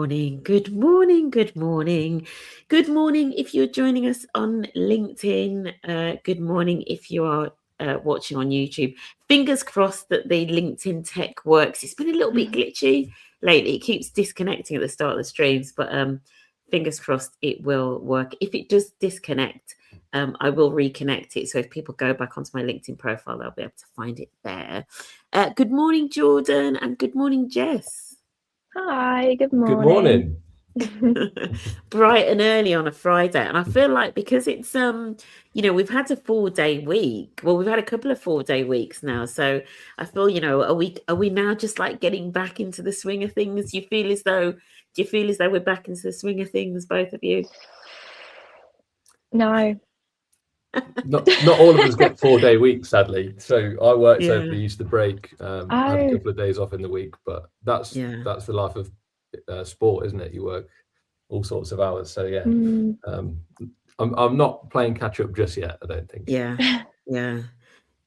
morning, good morning, good morning. Good morning if you're joining us on LinkedIn. Good morning if you are watching on YouTube. Fingers crossed that the LinkedIn tech works. It's been a little bit glitchy lately. It keeps disconnecting at the start of the streams, but fingers crossed it will work. If it does disconnect, I will reconnect it. So if people go back onto my LinkedIn profile, they'll be able to find it there. Good morning, Jordan, and good morning, Jess. Hi, good Good morning. morning. Bright and early on a Friday, and I feel like because it's we've had a 4-day week. Well, we've had a couple of 4-day weeks now, so I feel are we now just like getting back into the swing of things? Do you feel as though we're back into the swing of things, both of you? No. Not all of us get 4-day weeks, sadly. So I worked over the Yeah. Easter break. Had a couple of days off in the week, but that's the life of sport, isn't it? You work all sorts of hours. So yeah, I'm not playing catch up just yet, I don't think. Yeah.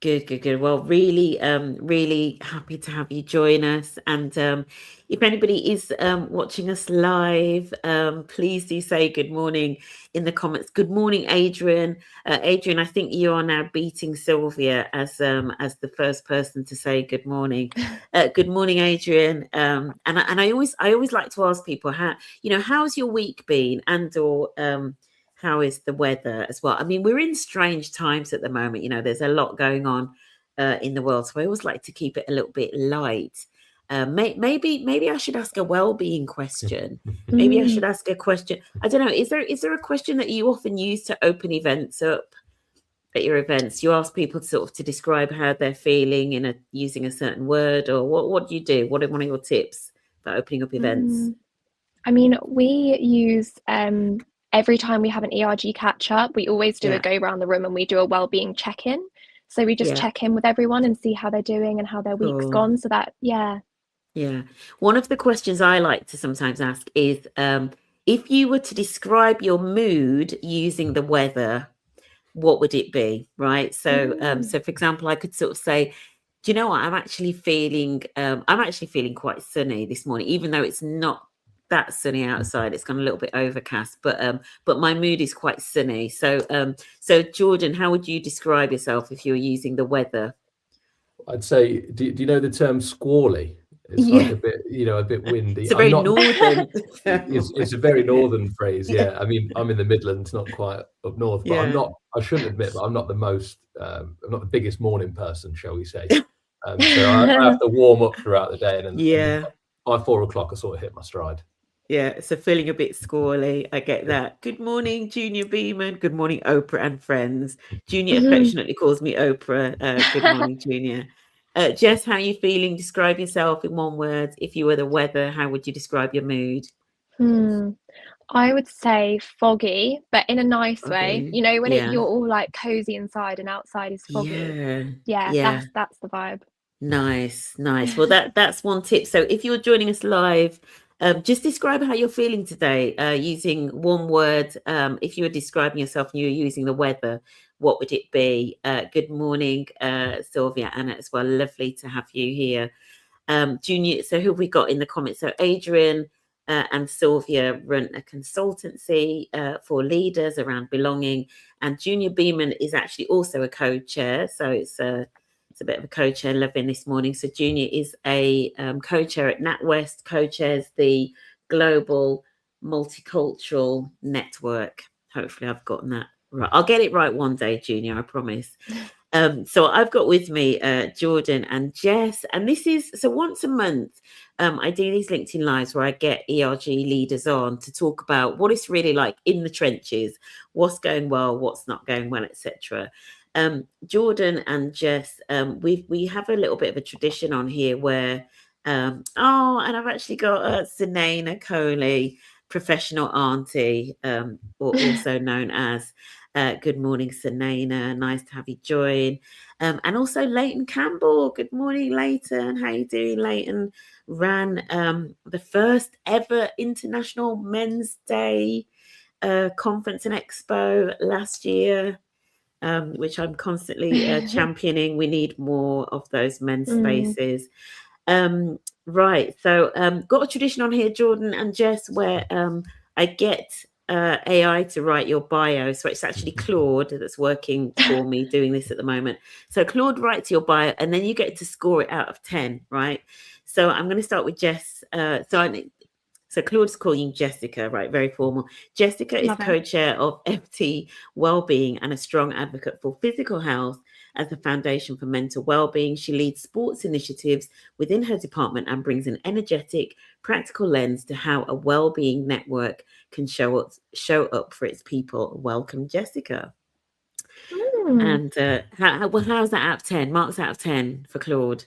Good. Well, really happy to have you join us. And if anybody is watching us live, please do say good morning in the comments. Good morning, Adrian. Adrian, I think you are now beating Sylvia as the first person to say good morning. Good morning, Adrian. And I always like to ask people how's your week been, and/or how is the weather as well? I mean, we're in strange times at the moment. There's a lot going on in the world, so I always like to keep it a little bit light. Maybe I should ask a well-being question. Maybe I should ask a question. I don't know. Is there a question that you often use to open events up at your events? You ask people to describe how they're feeling using a certain word, or what do you do? What are one of your tips for opening up events? I mean, we use every time we have an ERG catch up, we always do a go around the room and we do a well-being check-in. So we just check in with everyone and see how they're doing and how their week's gone. So that, yeah. One of the questions I like to sometimes ask is, if you were to describe your mood using the weather, what would it be? Right. So, so for example, I could sort of say, do you know what? I'm actually feeling quite sunny this morning, even though it's not that sunny outside. It's gone a little bit overcast, but my mood is quite sunny. So, so Jordan, how would you describe yourself if you were using the weather? I'd say, do you know the term squally? It's like a bit windy. It's a very northern. It's a very northern phrase. Yeah. I mean, I'm in the Midlands, not quite up north, but I shouldn't admit, but I'm not I'm not the biggest morning person, shall we say. So I have to warm up throughout the day, and by 4 o'clock, I sort of hit my stride. Yeah, so feeling a bit squally. I get that. Good morning, Junior Beeman. Good morning, Oprah and friends. Junior affectionately calls me Oprah. Good morning, Junior. Jess, how are you feeling? Describe yourself in one word. If you were the weather, how would you describe your mood? I would say foggy, but in a nice way. You know, when you're all like cozy inside and outside is foggy. Yeah. That's the vibe. Nice. Well, that's one tip. So if you're joining us live, just describe how you're feeling today using one word. If you were describing yourself and you were using the weather, what would it be? Good morning, Sylvia, Anna as well. Lovely to have you here. Junior, so who have we got in the comments? So Adrian and Sylvia run a consultancy for leaders around belonging, and Junior Beeman is actually also a co-chair. So it's a bit of a co-chair loving this morning. So Junior is a co-chair at NatWest, co-chairs the Global Multicultural Network. Hopefully I've gotten that right. I'll get it right one day, Junior, I promise. So I've got with me Jordan and Jess, and this is, so once a month, I do these LinkedIn Lives where I get ERG leaders on to talk about what it's really like in the trenches, what's going well, what's not going well, etc. Jordan and Jess, we have a little bit of a tradition on here where, and I've actually got Sunaina Coley, professional auntie, or also known as good morning, Sunaina. Nice to have you join. And also Leighton Campbell. Good morning, Leighton. How you doing, Leighton? Ran the first ever International Men's Day conference and expo last year, which I'm constantly championing. We need more of those men's spaces. Right. So got a tradition on here, Jordan and Jess, where I get AI to write your bio. So it's actually Claude that's working for me doing this at the moment. So Claude writes your bio and then you get to score it out of 10, right? So I'm going to start with Jess. So Claude's calling Jessica, right? Very formal. Jessica is co-chair of FT Wellbeing and a strong advocate for physical health as the foundation for mental well-being. She leads sports initiatives within her department and brings an energetic, practical lens to how a well-being network can show up for its people. Welcome, Jessica. And how's that out of 10? Marks out of 10 for Claude.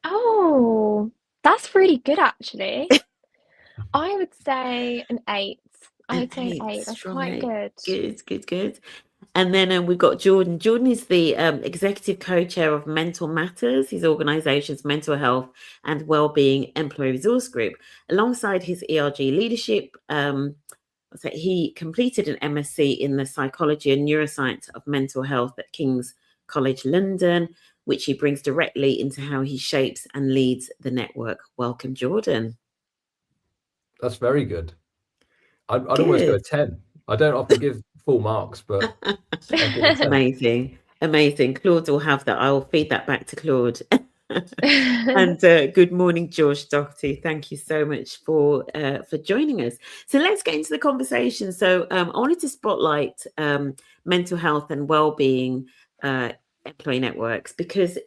Oh, that's really good, actually. I would say an 8. I would say an 8. That's quite good. Good. And then we've got Jordan. Jordan is the executive co-chair of Mental Matters, his organization's mental health and wellbeing employee resource group. Alongside his ERG leadership, he completed an MSc in the psychology and neuroscience of mental health at King's College London, which he brings directly into how he shapes and leads the network. Welcome, Jordan. That's very good. I'd almost go a 10. I don't often give full marks, but amazing. Claude will have that. I'll feed that back to Claude. And good morning, George Doherty. Thank you so much for joining us. So let's get into the conversation. So I wanted to spotlight mental health and wellbeing employee networks, because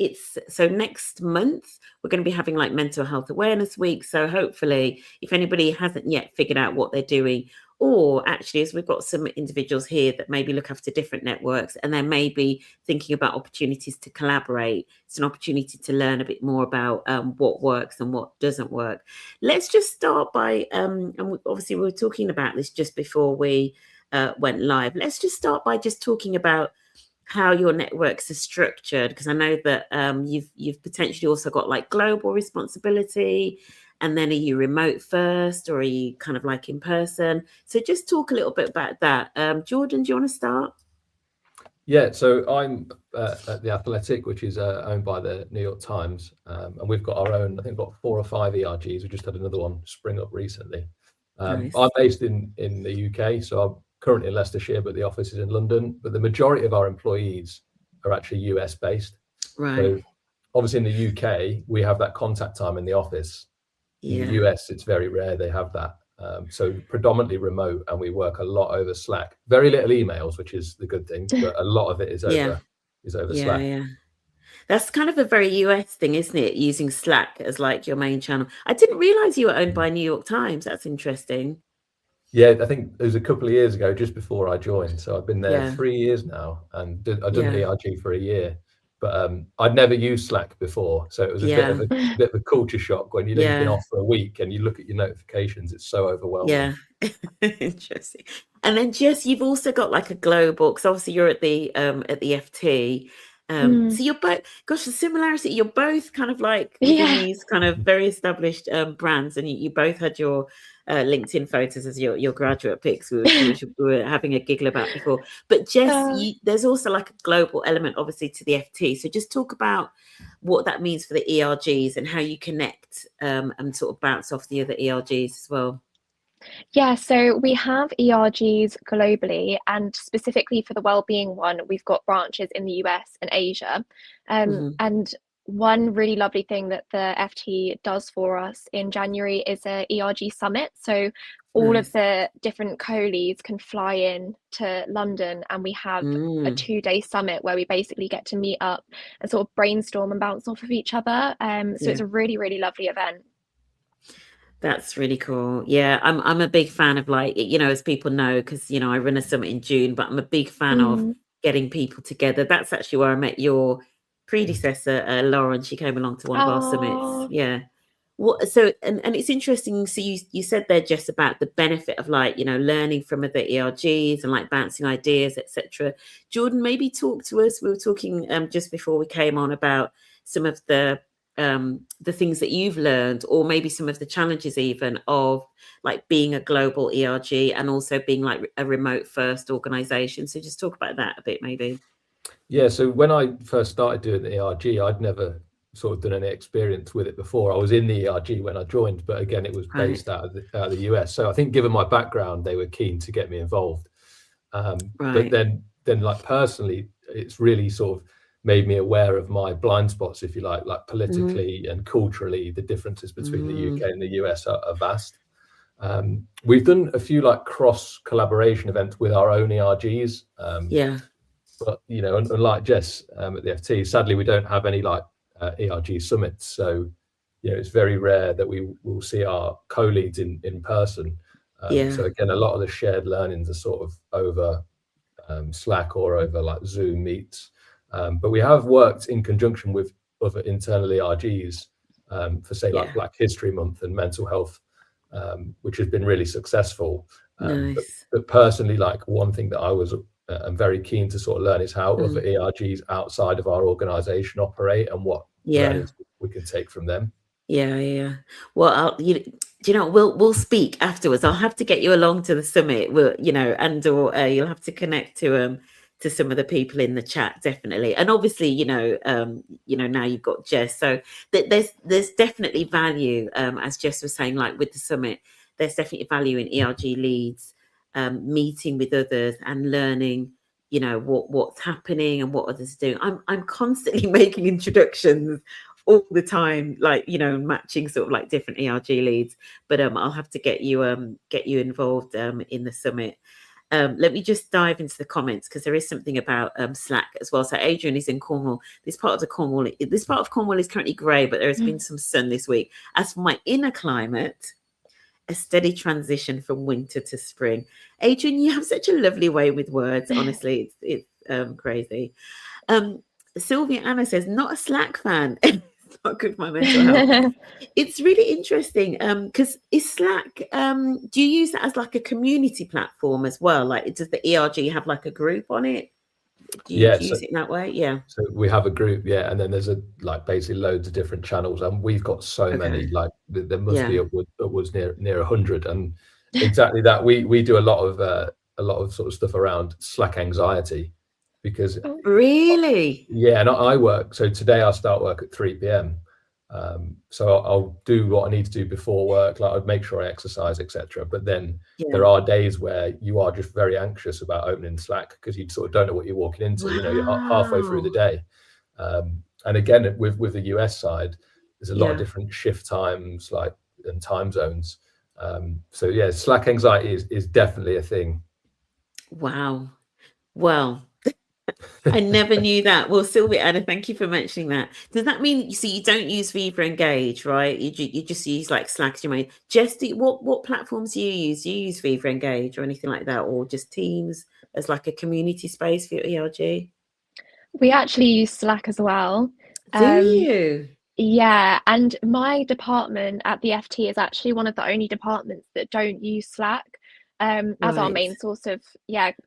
so next month we're going to be having like Mental Health Awareness Week. So hopefully, if anybody hasn't yet figured out what they're doing, or actually, as we've got some individuals here that maybe look after different networks and they're maybe thinking about opportunities to collaborate, it's an opportunity to learn a bit more about what works and what doesn't work. Let's just start by, and obviously we were talking about this just before we went live. Let's just start by just talking about how your networks are structured, because I know that you've potentially also got like global responsibility, and then are you remote first or are you kind of like in person? So just talk a little bit about that. Jordan, do you want to start? Yeah, so I'm at The Athletic, which is owned by the New York Times, and we've got our own, I think we've got 4 or 5 ERGs. We just had another one spring up recently. Nice. I'm based in the UK, so I'm currently in Leicestershire, but the office is in London. But the majority of our employees are actually US based. Right. So obviously in the UK, we have that contact time in the office. In the US, it's very rare they have that. So predominantly remote, and we work a lot over Slack. Very little emails, which is the good thing, but a lot of it is over Slack. Yeah. That's kind of a very US thing, isn't it? Using Slack as like your main channel. I didn't realize you were owned by New York Times. That's interesting. Yeah, I think it was a couple of years ago, just before I joined. So I've been there 3 years now, and I've done ERG for a year. But I'd never used Slack before, so it was a bit of a culture shock when you've been off for a week and you look at your notifications. It's so overwhelming. Yeah, interesting. And then Jess, you've also got like a global, because obviously you're at the FT. So you're both, gosh, the similarity. You're both kind of like within these kind of very established brands, and you both had your LinkedIn photos as your graduate pics, which we were having a giggle about before. But Jess, there's also like a global element, obviously, to the FT. So just talk about what that means for the ERGs and how you connect and sort of bounce off the other ERGs as well. Yeah, so we have ERGs globally, and specifically for the wellbeing one, we've got branches in the US and Asia. And one really lovely thing that the FT does for us in January is a ERG summit. So all of the different co-leads can fly in to London, and we have a 2-day summit where we basically get to meet up and sort of brainstorm and bounce off of each other. So it's a really, really lovely event. That's really cool. Yeah, I'm a big fan of, like, as people know, because I run a summit in June, but I'm a big fan of getting people together. That's actually where I met your predecessor, Lauren. She came along to one of our summits. Yeah. So and it's interesting. So you said there, Jess, about the benefit of like learning from other ERGs and like bouncing ideas, etc. Jordan, maybe talk to us. We were talking just before we came on about some of the things that you've learned, or maybe some of the challenges even of like being a global ERG and also being like a remote first organization. So just talk about that a bit, maybe. Yeah, so when I first started doing the ERG, I'd never sort of done any experience with it before. I was in the ERG when I joined, but again, it was based out of the US. So I think, given my background, they were keen to get me involved. But then like personally, it's really sort of made me aware of my blind spots, if you like politically and culturally. The differences between the UK and the US are vast. We've done a few like cross collaboration events with our own ERGs. But unlike Jess at the FT, sadly we don't have any like ERG summits. So it's very rare that we will see our co-leads in person. So again, a lot of the shared learnings are sort of over Slack or over like Zoom meets. But we have worked in conjunction with other internal ERGs for say like Black History Month and mental health, which has been really successful. But personally, like one thing that I'm very keen to sort of learn is how other ERGs outside of our organisation operate and what learnings we can take from them. Well, we'll speak afterwards. I'll have to get you along to the summit. Or you'll have to connect to some of the people in the chat, definitely. And obviously, now you've got Jess, so there's definitely value, as Jess was saying, like with the summit, there's definitely value in ERG leads meeting with others and learning, what's happening and what others are doing. I'm constantly making introductions all the time, like matching sort of like different ERG leads. But I'll have to get you involved in the summit. Let me just dive into the comments, because there is something about Slack as well. So Adrian is in Cornwall. This part of Cornwall is currently grey, but there has been some sun this week. As for my inner climate, a steady transition from winter to spring. Adrian, you have such a lovely way with words. Honestly, it's crazy. Sylvia Anna says, not a Slack fan. It's not good for my mental health. It's really interesting because is Slack, do you use that as like a community platform as well? Like, does the ERG have like a group on it? Do you use it in that way? So we have a group, and then there's basically loads of different channels, and we've got so many, like there must be upwards near 100. And exactly that, we do a lot of sort of stuff around Slack anxiety, because really, and I work, so today I start work at 3 p.m. So I'll do what I need to do before work, like I'd make sure I exercise, etc. But then there are days where you are just very anxious about opening Slack, because you sort of don't know what you're walking into. You're halfway through the day. And again, with the US side, there's a lot of different shift times, and time zones. So Slack anxiety is definitely a thing. Wow. Well, I never knew that. Well, Sylvia Anna, thank you for mentioning that. Does that mean you don't use Viva Engage, right? You just use like Slack? Jess, what platforms do you use? Do you use Viva Engage or anything like that, or just Teams as like a community space for your ERG? We actually use Slack as well. Do you? Yeah, and my department at the FT is actually one of the only departments that don't use Slack as our main source of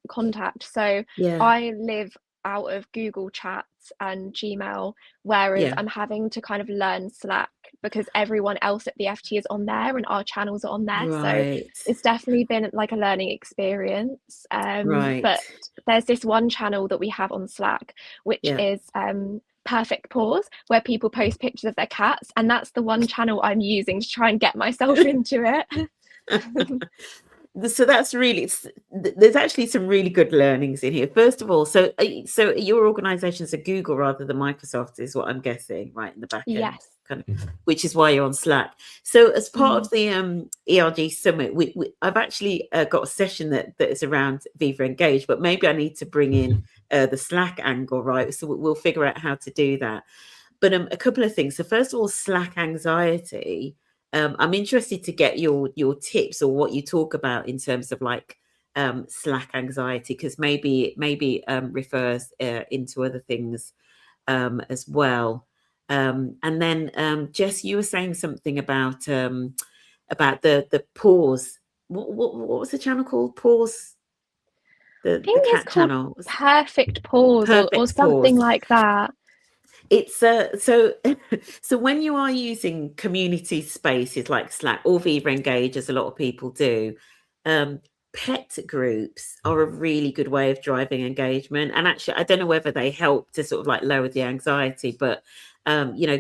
contact. So I live out of Google Chats and Gmail, whereas I'm having to kind of learn Slack because everyone else at the FT is on there and our channels are on there. So it's definitely been like a learning experience. But there's this one channel that we have on Slack, which is Perfect Paws, where people post pictures of their cats, and that's the one channel I'm using to try and get myself into it. So that's really, there's actually some really good learnings in here. First of all, so your organization's a Google rather than Microsoft, is what I'm guessing, right, in the back end. Yes. Kind of, which is why you're on Slack. So as part of the ERG Summit, I've actually got a session that is around Viva Engage, but maybe I need to bring in the Slack angle, right? So we'll figure out how to do that. But a couple of things. So first of all, Slack anxiety. I'm interested to get your tips or what you talk about in terms of like Slack anxiety, because maybe refers into other things as well. And then Jess, you were saying something about the pause. What was the channel called? Pause. The cat channel. Perfect Pause or something like that. It's so when you are using community spaces like Slack or Viva Engage, as a lot of people do, pet groups are a really good way of driving engagement. And actually, I don't know whether they help to sort of like lower the anxiety, but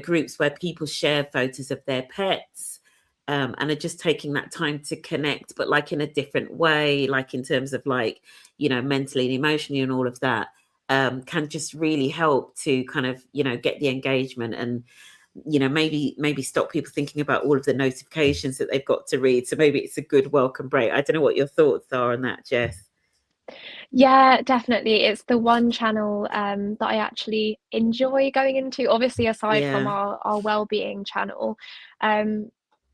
groups where people share photos of their pets, and are just taking that time to connect, but like in a different way, like in terms of like, mentally and emotionally and all of that, can just really help to kind of, get the engagement and, maybe stop people thinking about all of the notifications that they've got to read. So maybe it's a good welcome break. I don't know what your thoughts are on that, Jess. Yeah, definitely. It's the one channel that I actually enjoy going into, obviously aside from our Wellbeing channel.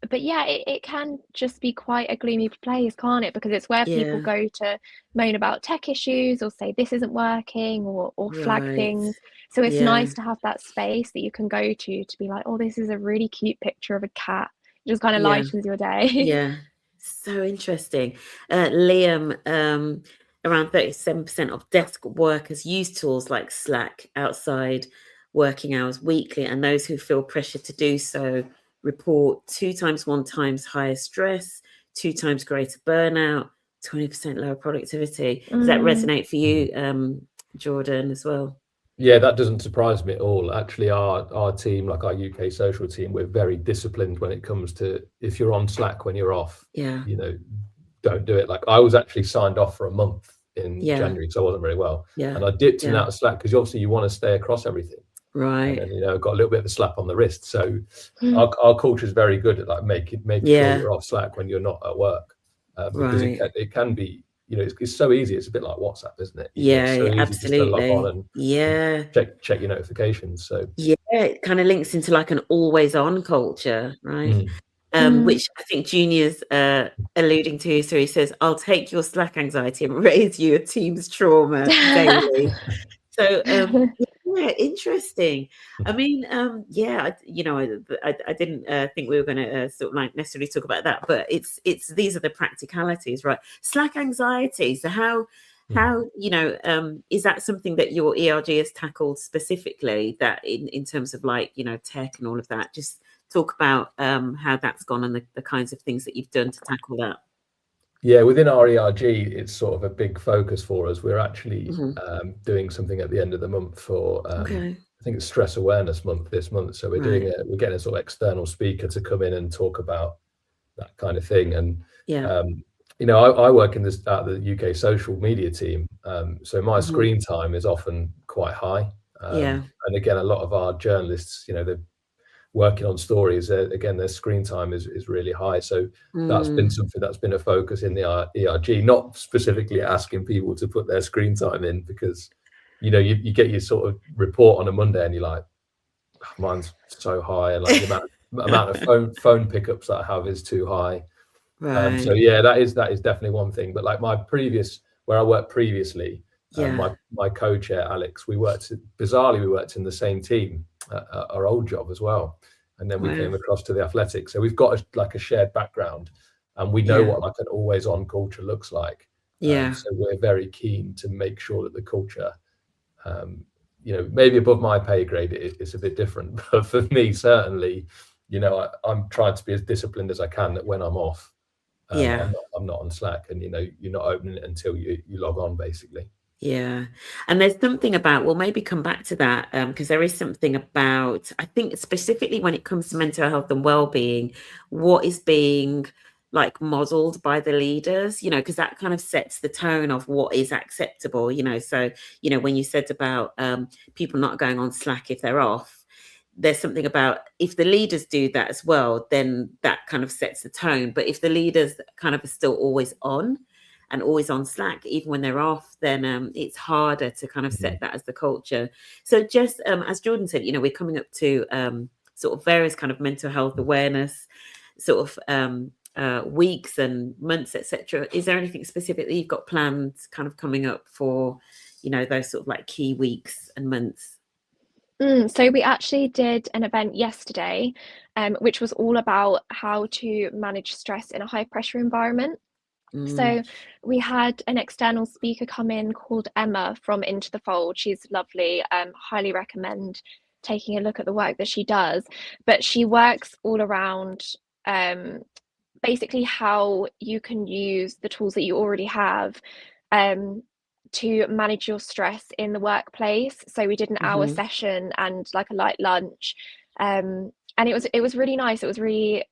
But yeah, it can just be quite a gloomy place, can't it? Because it's where people go to moan about tech issues or say this isn't working or flag things. So it's nice to have that space that you can go to be like, oh, this is a really cute picture of a cat. It just kind of lightens your day. Yeah, so interesting. Liam, around 37% of desk workers use tools like Slack outside working hours weekly, and those who feel pressure to do so report 1 times higher stress, 2 times greater burnout, 20% lower productivity. Does that resonate for you, Jordan, as well? Yeah, that doesn't surprise me at all. Actually, our team, like our UK social team, we're very disciplined when it comes to, if you're on Slack when you're off, don't do it. Like I was actually signed off for a month in January because I wasn't very well. And I dipped in and out of Slack because obviously you want to stay across everything. Right. And then, got a little bit of a slap on the wrist. So our culture is very good at like making sure you're off Slack when you're not at work. Because it can be, it's so easy. It's a bit like WhatsApp, isn't it? It's so easy absolutely. Just to log on and check your notifications. So it kind of links into like an always on culture, right? Which I think Junior's alluding to. So he says, I'll take your Slack anxiety and raise you a Teams trauma daily. So interesting. I mean, I didn't think we were going to sort of like necessarily talk about that, but it's these are the practicalities, right? Slack anxiety. So how is that something that your ERG has tackled specifically, that in terms of like, tech and all of that? Just talk about how that's gone and the kinds of things that you've done to tackle that. Yeah, within our ERG, it's sort of a big focus for us. We're actually doing something at the end of the month for, I think it's Stress Awareness Month this month. So we're we're getting a sort of external speaker to come in and talk about that kind of thing. And I work in the UK social media team, so my screen time is often quite high. And again, a lot of our journalists, they're working on stories. Again, their screen time is really high. So that's been something that's been a focus in the ERG, not specifically asking people to put their screen time in, because you get your sort of report on a Monday and you're like, oh, mine's so high, and like the amount of phone pickups that I have is too high. Right. So yeah, that is definitely one thing. But like where I worked previously, my co-chair Alex, we worked in the same team at our old job as well, and then we came across to the athletics. So we've got a shared background, and we know what like an always on culture looks like. So we're very keen to make sure that the culture, maybe above my pay grade, it's a bit different, but for me certainly, I'm trying to be as disciplined as I can, that when I'm off, I'm not on Slack, and you're not opening it until you log on, basically. Yeah. And there's something about, we'll maybe come back to that, because there is something about, I think specifically when it comes to mental health and well-being, what is being like modeled by the leaders, because that kind of sets the tone of what is acceptable, so, when you said about people not going on Slack if they're off, there's something about, if the leaders do that as well, then that kind of sets the tone. But if the leaders kind of are still always on and always on Slack, even when they're off, then it's harder to kind of set that as the culture. So just as Jordan said, we're coming up to sort of various kind of mental health awareness sort of weeks and months, etc. Is there anything specific that you've got planned kind of coming up for, those sort of like key weeks and months? So we actually did an event yesterday, which was all about how to manage stress in a high pressure environment. So we had an external speaker come in called Emma from Into the Fold. She's lovely. Highly recommend taking a look at the work that she does. But she works all around basically how you can use the tools that you already have to manage your stress in the workplace. So we did an hour session and like a light lunch, and it was really nice. It was really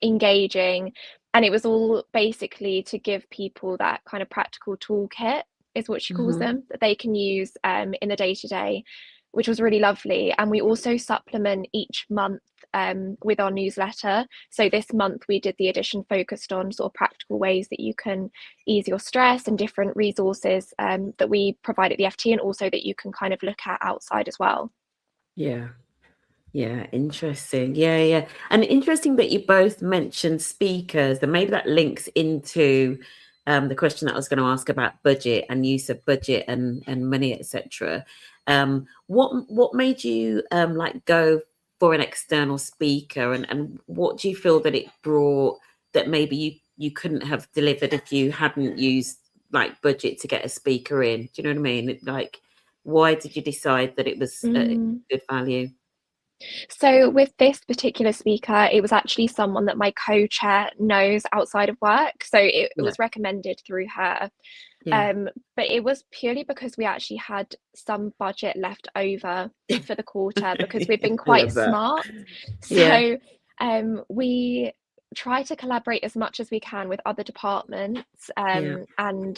engaging, and it was all basically to give people that kind of practical toolkit, is what she calls them, that they can use in the day-to-day, which was really lovely. And we also supplement each month with our newsletter. So this month we did the edition focused on sort of practical ways that you can ease your stress, and different resources that we provide at the FT, and also that you can kind of look at outside as well. Yeah, interesting. Yeah. And interesting that you both mentioned speakers, and maybe that links into the question that I was going to ask about budget and use of budget and money, etc. What made you like go for an external speaker, and what do you feel that it brought that maybe you couldn't have delivered if you hadn't used like budget to get a speaker in? Do you know what I mean? Like, why did you decide that it was good value? So with this particular speaker, it was actually someone that my co-chair knows outside of work. So it was recommended through her. But it was purely because we actually had some budget left over for the quarter, because we've been quite smart. So we try to collaborate as much as we can with other departments. And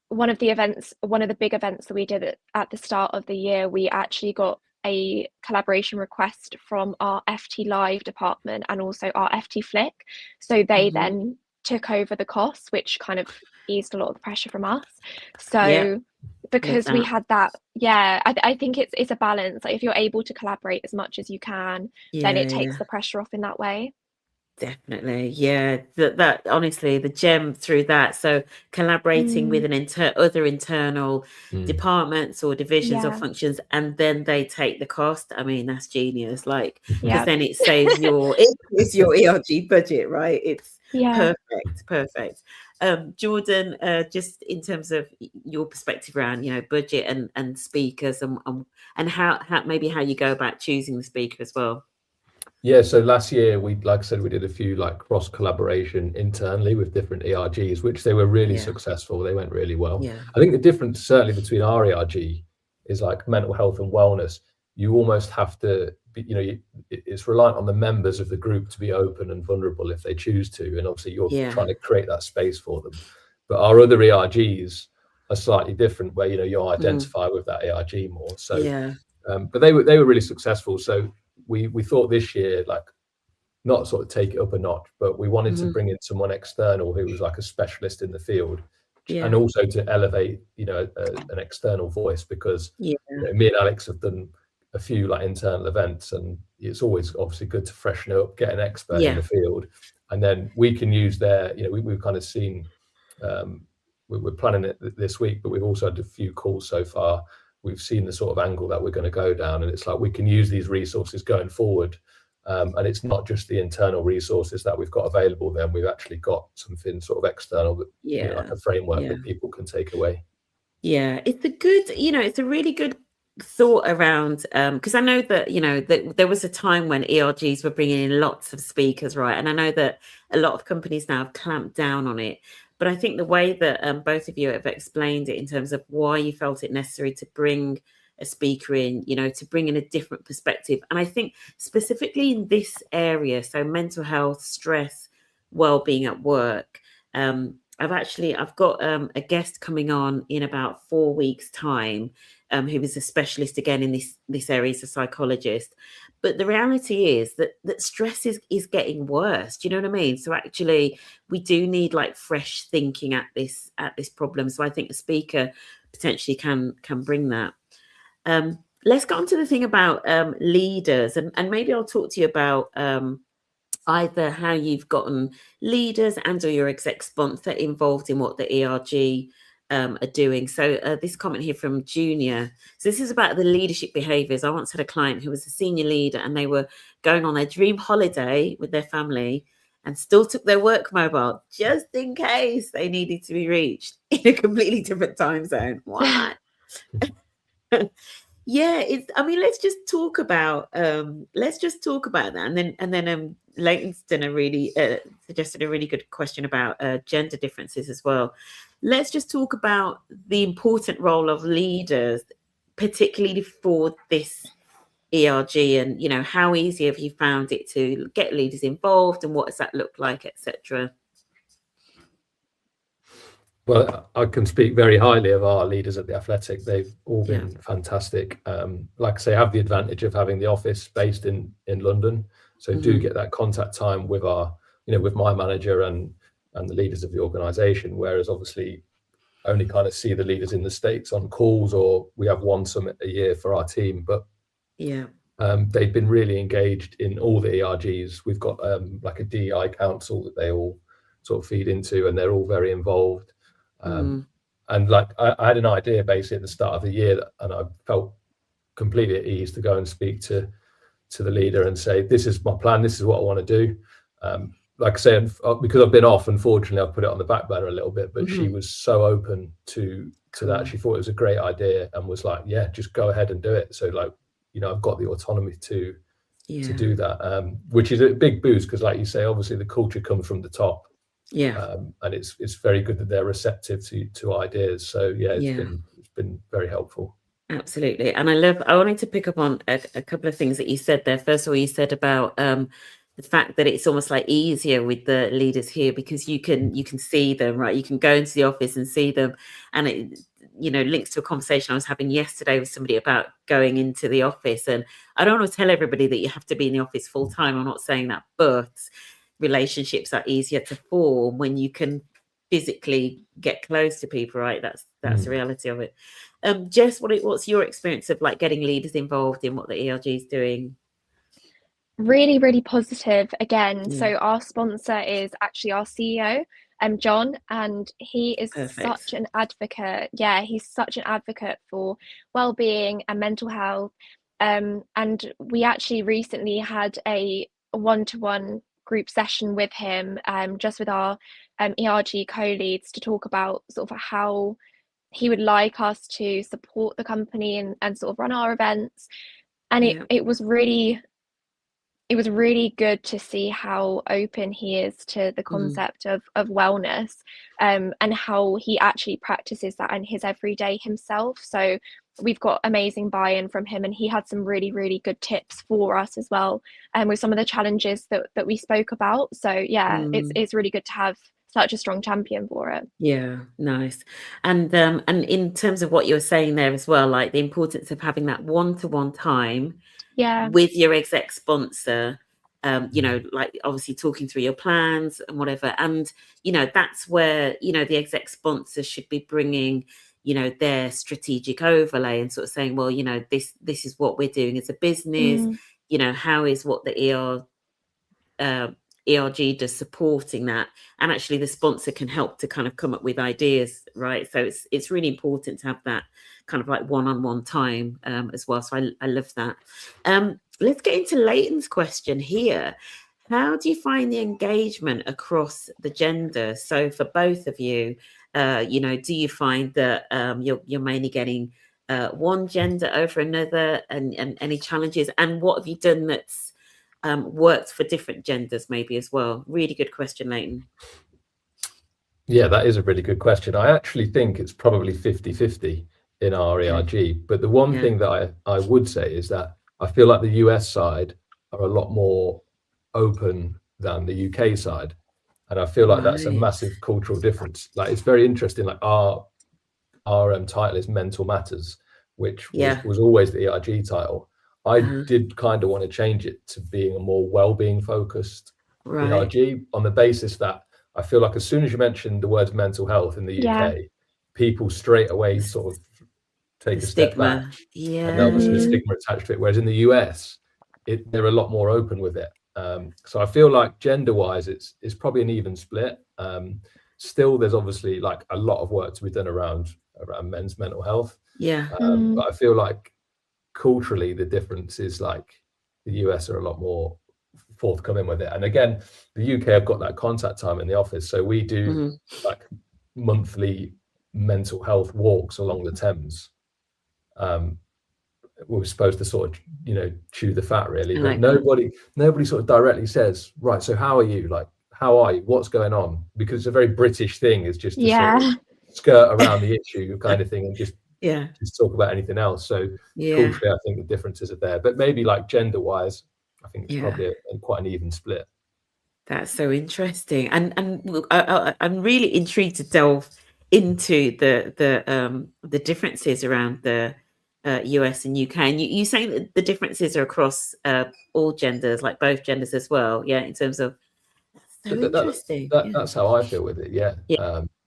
one of the big events that we did at the start of the year, we actually got a collaboration request from our FT Live department and also our FT Flick. So they then took over the costs, which kind of eased a lot of the pressure from us. So because we had that, I think it's a balance. Like if you're able to collaborate as much as you can, then it takes the pressure off in that way. Definitely. That honestly, the gem through that. So collaborating with an other internal departments or divisions or functions, and then they take the cost. I mean, that's genius. Like, because then it saves your ERG budget, right? It's perfect. Jordan, just in terms of your perspective around, budget and speakers, and how maybe how you go about choosing the speaker as well. Yeah, so last year like I said, we did a few like cross collaboration internally with different ERGs, which they were really successful. They went really well. I think the difference certainly between our ERG is like mental health and wellness. You almost have to be, it's reliant on the members of the group to be open and vulnerable if they choose to, and obviously you're trying to create that space for them. But our other ERGs are slightly different, where you identify with that ERG more. So but they were really successful. So we thought this year, like, not sort of take it up a notch, but we wanted to bring in someone external who was like a specialist in the field, and also to elevate an external voice, because me and Alex have done a few like internal events, and it's always obviously good to freshen up, get an expert in the field, and then we can use their we've kind of seen we're planning it this week, but we've also had a few calls so far. We've seen the sort of angle that we're going to go down, and it's like we can use these resources going forward, and it's not just the internal resources that we've got available. Then we've actually got something sort of external that like a framework that people can take away. It's a really good thought around, because I know that that there was a time when ERGs were bringing in lots of speakers, right? And I know that a lot of companies now have clamped down on it. But I think the way that both of you have explained it in terms of why you felt it necessary to bring a speaker in, to bring in a different perspective. And I think specifically in this area, so mental health, stress, well-being at work, I've got a guest coming on in about 4 weeks' time, who is a specialist again in this area. He's a psychologist. But the reality is that stress is getting worse. Do you know what I mean? So actually, we do need like fresh thinking at this problem. So I think a speaker potentially can bring that. Let's get on to the thing about leaders, and maybe I'll talk to you about either how you've gotten leaders and or your exec sponsor involved in what the ERG are doing. So this comment here from Junior. So this is about the leadership behaviors. I once had a client who was a senior leader, and they were going on their dream holiday with their family and still took their work mobile just in case they needed to be reached in a completely different time zone. What? Yeah, I mean, let's just talk about that, and then Leighton's done a really suggested a really good question about gender differences as well. Let's just talk about the important role of leaders, particularly for this ERG, and how easy have you found it to get leaders involved, and what does that look like, etc. Well, I can speak very highly of our leaders at the Athletic. They've all been fantastic. Like I say, I have the advantage of having the office based in London, so do get that contact time with with my manager and the leaders of the organisation. Whereas obviously, only kind of see the leaders in the States on calls, or we have one summit a year for our team. But they've been really engaged in all the ERGs. We've got like a DEI council that they all sort of feed into, and they're all very involved. And like I had an idea basically at the start of the year, and I felt completely at ease to go and speak to the leader and say, this is my plan, this is what I want to do. Like I said, because I've been off, unfortunately, I've put it on the back burner a little bit, but she was so open to that. She thought it was a great idea and was like, yeah, just go ahead and do it. So like, I've got the autonomy to do that, which is a big boost, because like you say, obviously the culture comes from the top. And it's very good that they're receptive to ideas. So it's been very helpful. Absolutely. And I wanted to pick up on a couple of things that you said there. First of all, you said about the fact that it's almost like easier with the leaders here, because you can see them, right? You can go into the office and see them, and it links to a conversation I was having yesterday with somebody about going into the office. And I don't want to tell everybody that you have to be in the office full time. I'm not saying that, but relationships are easier to form when you can physically get close to people, right? That's the reality of it. Jess, what's your experience of like getting leaders involved in what the ERG is doing? Really, really positive again. So our sponsor is actually our CEO, John, and he is such an advocate. Yeah, he's such an advocate for well-being and mental health. And we actually recently had a one-to-one group session with him, just with our ERG co-leads, to talk about sort of how he would like us to support the company and sort of run our events. And it was really good to see how open he is to the concept of wellness, and how he actually practices that in his everyday himself. So we've got amazing buy-in from him, and he had some really, really good tips for us as well, and with some of the challenges that we spoke about. So it's really good to have such a strong champion for it. Yeah, nice. And in terms of what you were saying there as well, like the importance of having that one-to-one time with your exec sponsor, like obviously talking through your plans and whatever. And, that's where, the exec sponsor should be bringing, their strategic overlay and sort of saying, well, this is what we're doing as a business, how is what the ERG does supporting that, and actually the sponsor can help to kind of come up with ideas, right? So it's really important to have that kind of like one-on-one time as well. So I love that. Let's get into Leighton's question here. How do you find the engagement across the gender? So for both of you, do you find that you're mainly getting one gender over another, and any challenges? And what have you done that's worked for different genders maybe as well? Really good question, Leighton. Yeah, that is a really good question. I actually think it's probably 50-50 in our ERG. But the one thing that I would say is that I feel like the US side are a lot more open than the UK side. And I feel like that's a massive cultural difference. Like, it's very interesting. Like our title is Mental Matters, which was always the ERG title. I did kind of want to change it to being a more well-being focused ERG, on the basis that I feel like as soon as you mention the words mental health in the UK, people straight away sort of take a step back. And obviously the stigma attached to it. Whereas in the US, they're a lot more open with it. So I feel like gender-wise, it's probably an even split. Still, there's obviously like a lot of work to be done around men's mental health. But I feel like culturally, the difference is like the US are a lot more forthcoming with it. And again, the UK have got that contact time in the office. So we do like monthly mental health walks along the Thames. we were supposed to sort of, chew the fat really, but like nobody sort of directly says, right, so how are you? Like, how are you? What's going on? Because it's a very British thing, is just to sort of skirt around the issue kind of thing and just talk about anything else. So culturally, I think the differences are there, but maybe like gender wise, I think it's probably quite an even split. That's so interesting, and I'm really intrigued to delve into the differences around the US and UK. And you saying that the differences are across all genders, like both genders as well, in terms of interesting. That's how I feel with it.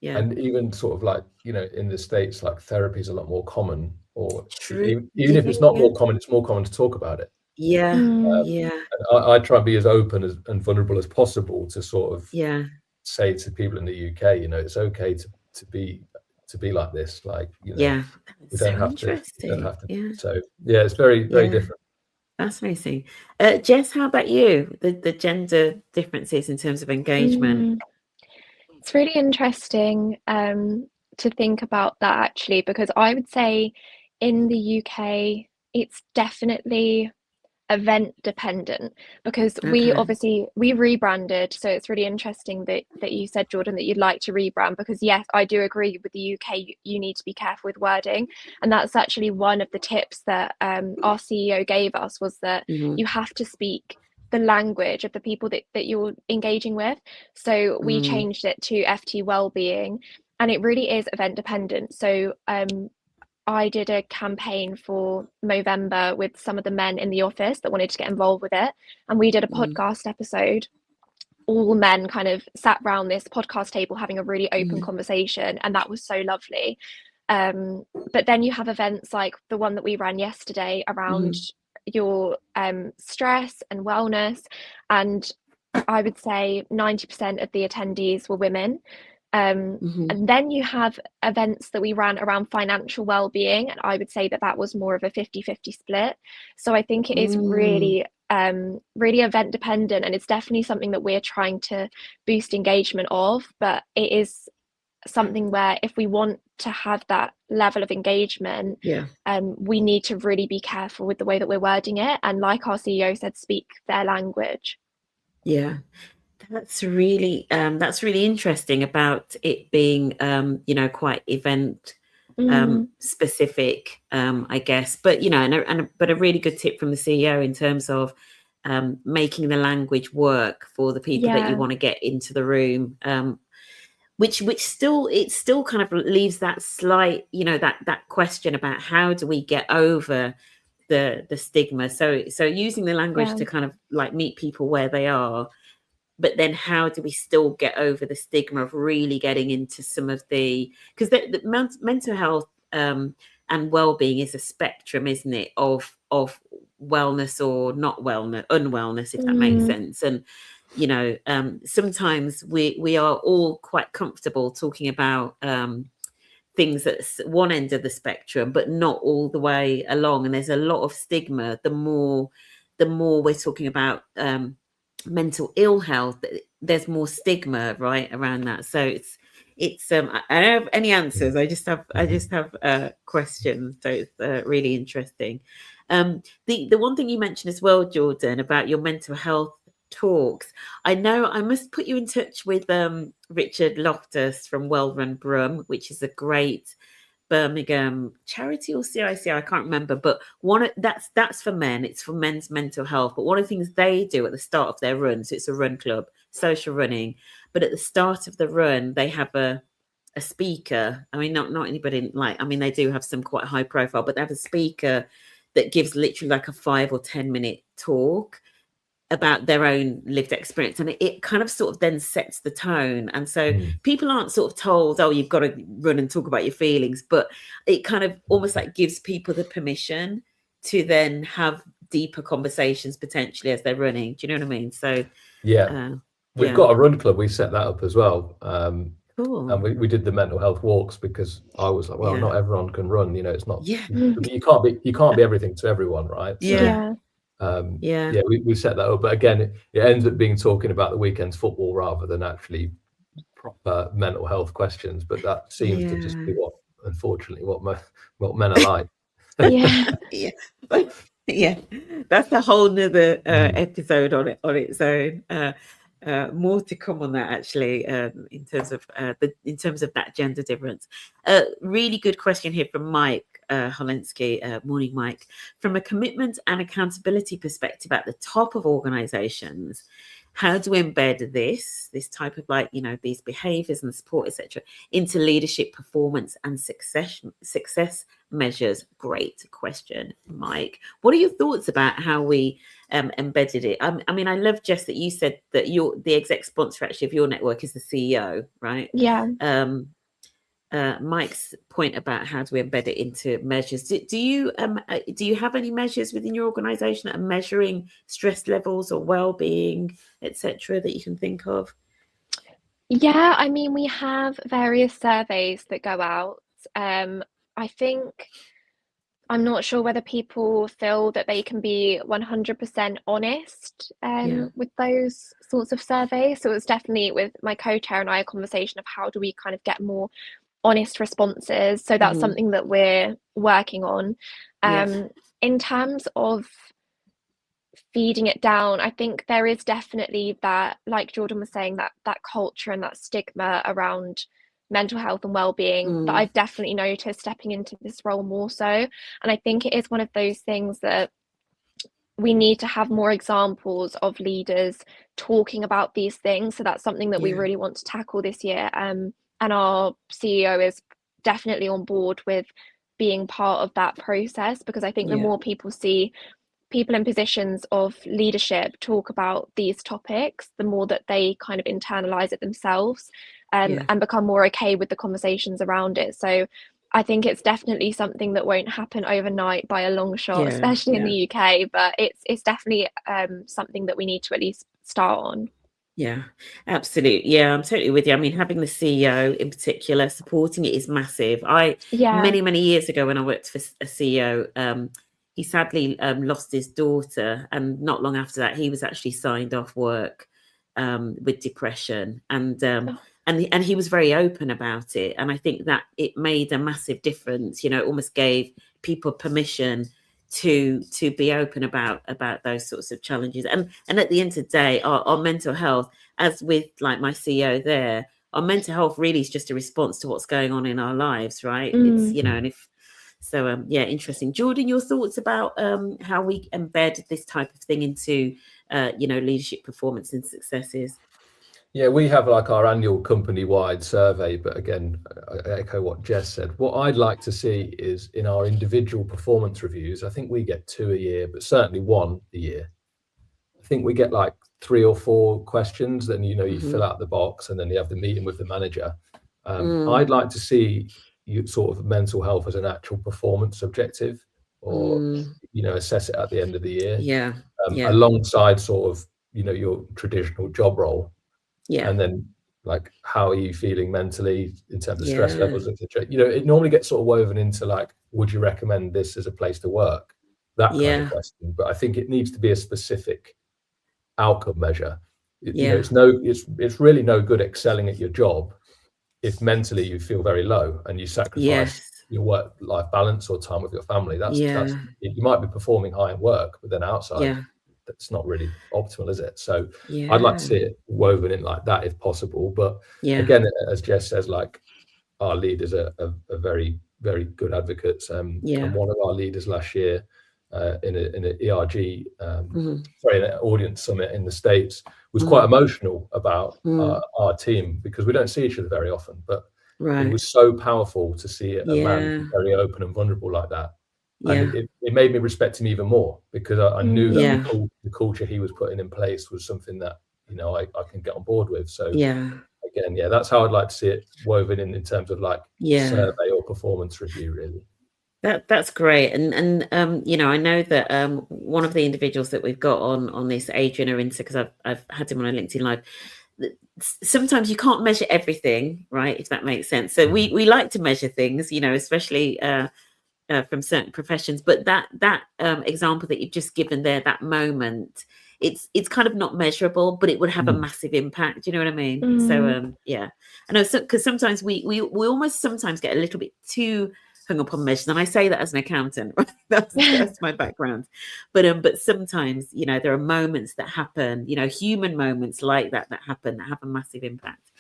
And even sort of like, in the States, like therapy is a lot more common, or even if it's not more common, it's more common to talk about it. I try and be as open and vulnerable as possible to sort of say to people in the UK, it's okay to be like this, like, we don't have to. So it's very different. Fascinating. Jess, how about you? The gender differences in terms of engagement. It's really interesting to think about that, actually, because I would say in the UK it's definitely event dependent, because we rebranded. So it's really interesting that you said, Jordan, that you'd like to rebrand, because yes, I do agree with the UK, you need to be careful with wording, and that's actually one of the tips that our CEO gave us, was that you have to speak the language of the people that you're engaging with. So we changed it to FT Wellbeing, and it really is event dependent. So I did a campaign for Movember with some of the men in the office that wanted to get involved with it, and we did a podcast episode. All men kind of sat around this podcast table having a really open conversation, and that was so lovely. But then you have events like the one that we ran yesterday around your stress and wellness, and I would say 90% of the attendees were women. And then you have events that we ran around financial well-being, and I would say that was more of a 50-50 split. So I think it is really event dependent, and it's definitely something that we're trying to boost engagement of. But it is something where if we want to have that level of engagement, we need to really be careful with the way that we're wording it, and like our CEO said, speak their language. That's really interesting about it being quite event specific, I guess, but but a really good tip from the CEO in terms of making the language work for the people that you want to get into the room, which still kind of leaves that slight, that question about how do we get over the stigma. So using the language to kind of like meet people where they are. But then how do we still get over the stigma of really getting into some of because the mental health and well-being is a spectrum, isn't it, of wellness or not wellness, unwellness, if that makes sense. And sometimes we are all quite comfortable talking about things at one end of the spectrum, but not all the way along. And there's a lot of stigma. The more we're talking about mental ill health, there's more stigma right around that. So it's I don't have any answers. I just have questions. So it's really interesting. The one thing you mentioned as well, Jordan, about your mental health talks, I know I must put you in touch with Richard Loftus from Well Run Brum, which is a great Birmingham charity or CIC, I can't remember, but that's for men. It's for men's mental health. But one of the things they do at the start of their run, so it's a run club, social running, but at the start of the run they have a speaker. I mean, not anybody they do have some quite high profile, but they have a speaker that gives literally like a 5 or 10 minute talk about their own lived experience, and it kind of sort of then sets the tone. And so people aren't sort of told, oh, you've got to run and talk about your feelings, but it kind of almost like gives people the permission to then have deeper conversations potentially as they're running. Do you know what I mean? So we've got a run club, we set that up as well. Cool. And we did the mental health walks, because I was like, well, not everyone can run, it's not you can't be everything to everyone, right? We set that up, but again it ends up being talking about the weekend's football rather than actually proper mental health questions. But that seems to just be what men are like. Yeah. Yeah. Yeah, that's a whole nother episode on its own. More to come on that, actually, in terms of that gender difference. Really good question here from Mike Holensky. Morning, Mike. From a commitment and accountability perspective at the top of organizations, how do we embed this type of, like, these behaviors and support, etc., into leadership performance and success measures? Great question, Mike. What are your thoughts about how we embedded it? I mean, I love, Jess, that you said that the exec sponsor actually of your network is the CEO, right? Yeah. Mike's point about how do we embed it into measures. Do you have any measures within your organization that are measuring stress levels or well-being, etc., that you can think of? Yeah, I mean, we have various surveys that go out. I think, I'm not sure whether people feel that they can be 100% honest with those sorts of surveys. So it's definitely, with my co-chair and I, a conversation of how do we kind of get more honest responses. So that's something that we're working on. In terms of feeding it down, I think there is definitely that, like Jordan was saying, that culture and that stigma around mental health and well-being that I've definitely noticed stepping into this role more so. And I think it is one of those things that we need to have more examples of leaders talking about these things. So that's something that we really want to tackle this year. And our CEO is definitely on board with being part of that process, because I think the more people see people in positions of leadership talk about these topics, the more that they kind of internalize it themselves and become more okay with the conversations around it. So I think it's definitely something that won't happen overnight by a long shot, especially in the UK, but it's definitely something that we need to at least start on. Yeah, absolutely. Yeah, I'm totally with you. I mean, having the CEO in particular supporting it is massive. Many years ago, when I worked for a CEO, he sadly lost his daughter, and not long after that, he was actually signed off work with depression, and he was very open about it. And I think that it made a massive difference. It almost gave people permission to be open about those sorts of challenges. And at the end of the day, our mental health, as with like my CEO there, our mental health really is just a response to what's going on in our lives, right? It's, and if so, interesting. Jordan, your thoughts about how we embed this type of thing into leadership performance and successes? Yeah, we have like our annual company-wide survey, but again, I echo what Jess said. What I'd like to see is in our individual performance reviews, I think we get 2 a year, but certainly 1 a year. I think we get like 3 or 4 questions, then you fill out the box, and then you have the meeting with the manager. I'd like to see you sort of mental health as an actual performance objective, or assess it at the end of the year. Alongside sort of your traditional job role. And then, like, how are you feeling mentally in terms of stress levels, etc. It normally gets sort of woven into, like, would you recommend this as a place to work? That kind of question. But I think it needs to be a specific outcome measure. It's really no good excelling at your job if mentally you feel very low and you sacrifice your work-life balance or time with your family. That's you might be performing high in work, but then outside. That's not really optimal, is it? So I'd like to see it woven in like that if possible. But again, as Jess says, like, our leaders are very, very good advocates. And one of our leaders last year in an ERG, an audience summit in the States, was quite emotional about our team, because we don't see each other very often. But it was so powerful to see a man very open and vulnerable like that. And it made me respect him even more, because I knew that the culture he was putting in place was something that I can get on board with. So again, that's how I'd like to see it woven in terms of like survey or performance review, really. That's great. And I know that one of the individuals that we've got on this, Adrian Arinta, because I've had him on a LinkedIn Live. Sometimes you can't measure everything, right? If that makes sense. So we like to measure things, especially from certain professions, but that example that you've just given there, that moment, it's kind of not measurable, but it would have a massive impact. Do you know what I mean? So I know, because sometimes we almost sometimes get a little bit too hung up on measures. And I say that as an accountant, right? That's my background. But sometimes, you know, there are moments that happen, you know, human moments like that happen, that have a massive impact.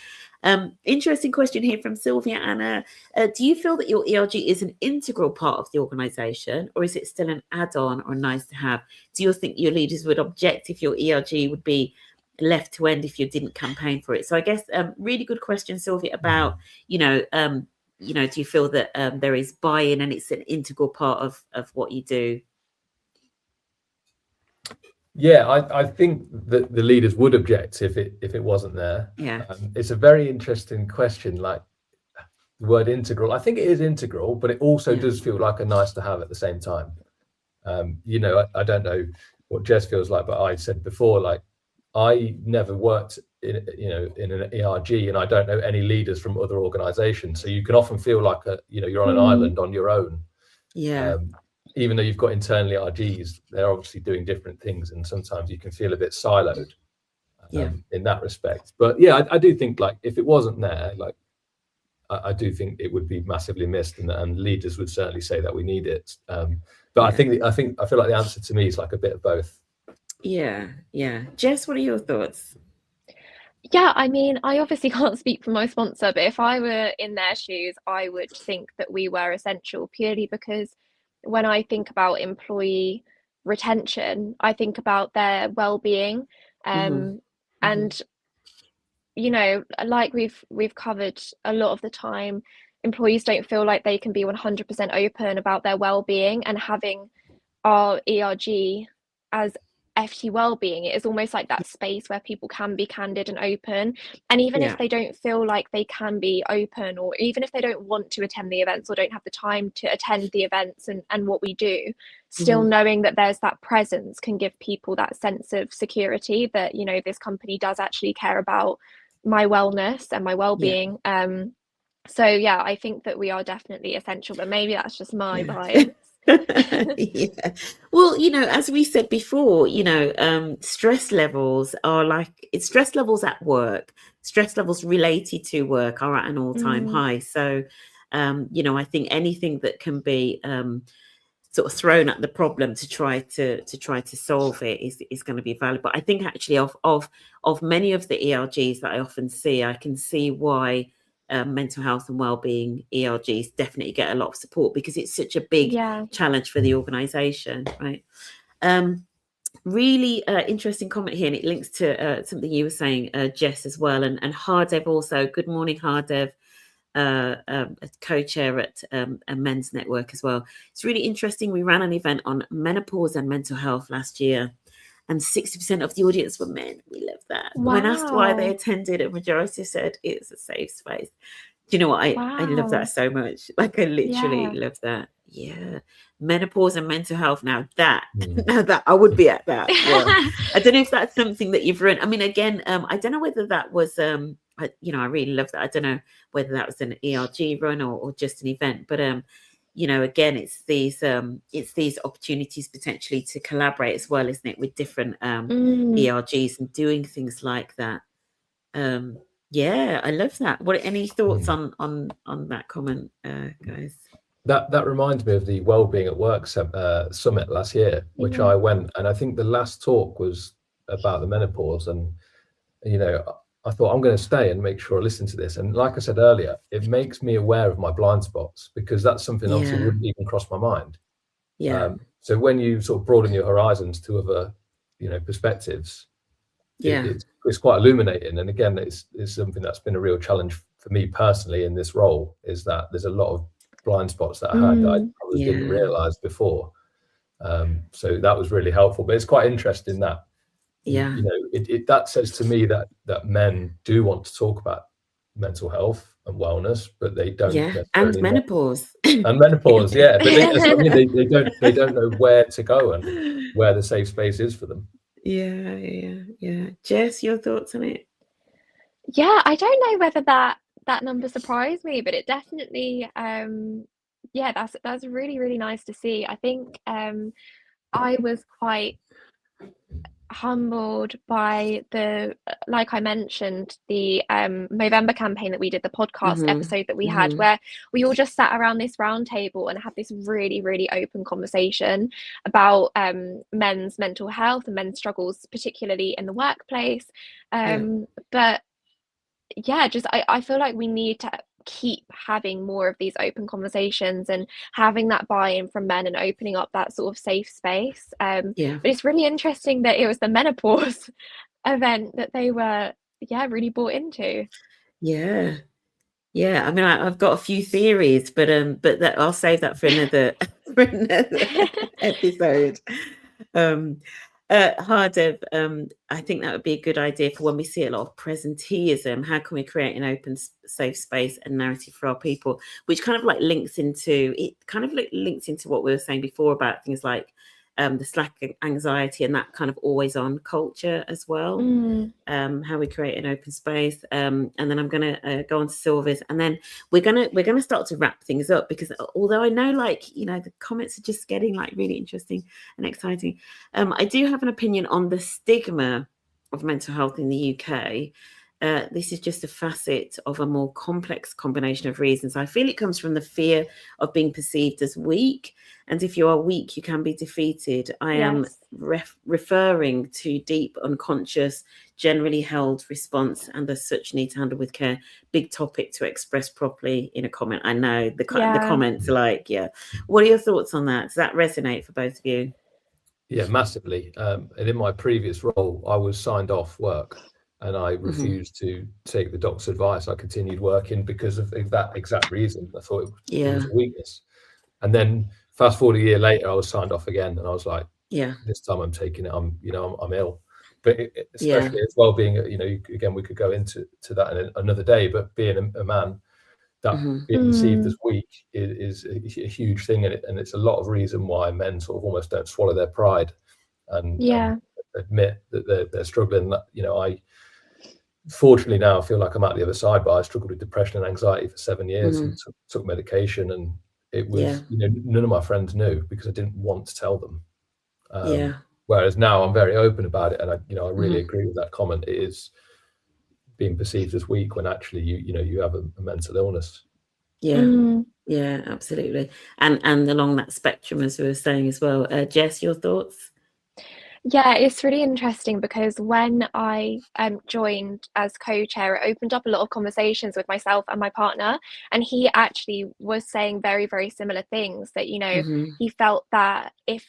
Interesting question here from Sylvia Anna. Do you feel that your ERG is an integral part of the organisation, or is it still an add-on or nice to have? Do you think your leaders would object if your ERG would be left to end if you didn't campaign for it? So I guess really good question, Sylvia, about, you know, do you feel that there is buy-in and it's an integral part of what you do? Yeah, I think that the leaders would object if it wasn't there. Yeah. It's a very interesting question, like the word integral. I think it is integral, but it also does feel like a nice to have at the same time. You know, I don't know what Jess feels like, but I said before, like, I never worked in an ERG, and I don't know any leaders from other organizations. So you can often feel like you're on an island on your own. Yeah. Even though you've got internal ERGs, they're obviously doing different things, and sometimes you can feel a bit siloed in that respect. But yeah, I do think, like, if it wasn't there, like, I do think it would be massively missed, and leaders would certainly say that we need it. But I feel like the answer to me is like a bit of both. Yeah. Jess, what are your thoughts? Yeah, I mean, I obviously can't speak for my sponsor, but if I were in their shoes, I would think that we were essential, purely because when I think about employee retention, I think about their well-being. And you know, like we've covered a lot of the time, employees don't feel like they can be 100% open about their well-being, and having our ERG as FT Wellbeing, it is almost like that space where people can be candid and open. And even if they don't feel like they can be open, or even if they don't want to attend the events or don't have the time to attend the events and what we do, still knowing that there's that presence can give people that sense of security that, you know, this company does actually care about my wellness and my well-being. So yeah, I think that we are definitely essential, but maybe that's just my bias. Yeah. Well, you know, as we said before, you know, stress levels are like, it's stress levels at work, stress levels related to work are at an all-time high. So, you know, I think anything that can be sort of thrown at the problem to try to solve it is going to be valuable. I think actually of many of the ERGs that I often see, I can see why mental health and wellbeing ERGs definitely get a lot of support, because it's such a big challenge for the organization, right? Really interesting comment here, and it links to something you were saying, Jess, as well, and Hardev also. Good morning, Hardev, a co-chair at a men's network as well. It's really interesting. We ran an event on menopause and mental health last year, and 60% of the audience were men. We love that. Wow. When asked why they attended, a majority said it's a safe space. Do you know what? I love that so much. Like, I literally love that. Yeah. Menopause and mental health. Now that I would be at that. Yeah. I don't know if that's something that you've run. I mean, again, I don't know whether that was, I really love that. I don't know whether that was an ERG run or just an event, but, you know, again, it's these opportunities potentially to collaborate as well, isn't it, with different ERGs and doing things like that. Yeah, I love that. What any thoughts on that comment, guys? That reminds me of the Wellbeing at Work summit last year, which I went, and I think the last talk was about the menopause, and you know, I thought I'm going to stay and make sure I listen to this. And like I said earlier, it makes me aware of my blind spots, because that's something obviously wouldn't even cross my mind. So when you sort of broaden your horizons to other, you know, perspectives, it's quite illuminating. And again, it's something that's been a real challenge for me personally in this role, is that there's a lot of blind spots that I had that I probably didn't realize before. So that was really helpful. But it's quite interesting that you know, that says to me that men do want to talk about mental health and wellness, but they don't. And menopause. And menopause, but they don't know where to go and where the safe space is for them. Yeah. Jess, your thoughts on it? Yeah, I don't know whether that number surprised me, but it definitely that's really, really nice to see. I think I was quite humbled by the, like I mentioned, the Movember campaign that we did, the podcast episode that we had, where we all just sat around this round table and had this really, really open conversation about men's mental health and men's struggles, particularly in the workplace. But yeah, just I feel like we need to keep having more of these open conversations and having that buy-in from men and opening up that sort of safe space. But it's really interesting that it was the menopause event that they were really bought into. I mean, I've got a few theories, but that I'll save that for another episode. Hardev, I think that would be a good idea for when we see a lot of presenteeism. How can we create an open, safe space and narrative for our people, which kind of like links into what we were saying before about things like the Slack anxiety and that kind of always on culture as well. How we create an open space, and then I'm gonna go on to Sylvia's, and then we're gonna start to wrap things up, because although I know, like, you know, the comments are just getting like really interesting and exciting, I do have an opinion on the stigma of mental health in the UK. This is just a facet of a more complex combination of reasons. I feel it comes from the fear of being perceived as weak. And if you are weak, you can be defeated. I am referring to deep, unconscious, generally held response, and as such need to handle with care. Big topic to express properly in a comment. I know the comments are like, What are your thoughts on that? Does that resonate for both of you? Yeah, massively. And in my previous role, I was signed off work. And I refused to take the doctor's advice. I continued working because of that exact reason. I thought it was a weakness. And then fast forward a year later, I was signed off again, and I was like, this time I'm taking it. I'm ill. But especially as well-being, again, we could go into that in another day. But being a man, that being perceived as weak is a huge thing, and it's a lot of reason why men sort of almost don't swallow their pride and admit that they're struggling. I fortunately now I feel like I'm at the other side, but I struggled with depression and anxiety for 7 years and took medication, and it was none of my friends knew because I didn't want to tell them. Whereas now I'm very open about it, and I really agree with that comment. It is being perceived as weak when actually you have a mental illness. Yeah, absolutely. And along that spectrum, as we were saying as well. Jess, your thoughts? Yeah, it's really interesting because when I joined as co-chair, it opened up a lot of conversations with myself and my partner, and he actually was saying very, very similar things, that, he felt that if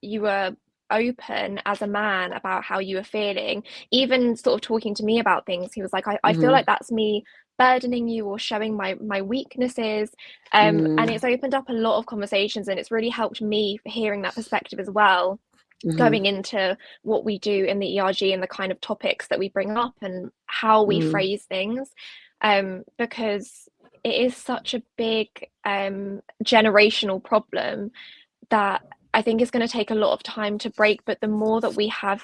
you were open as a man about how you were feeling, even sort of talking to me about things, he was like, I feel like that's me burdening you or showing my weaknesses, and it's opened up a lot of conversations, and it's really helped me hearing that perspective as well. Going into what we do in the ERG and the kind of topics that we bring up and how we phrase things, because it is such a big generational problem that I think is going to take a lot of time to break. But the more that we have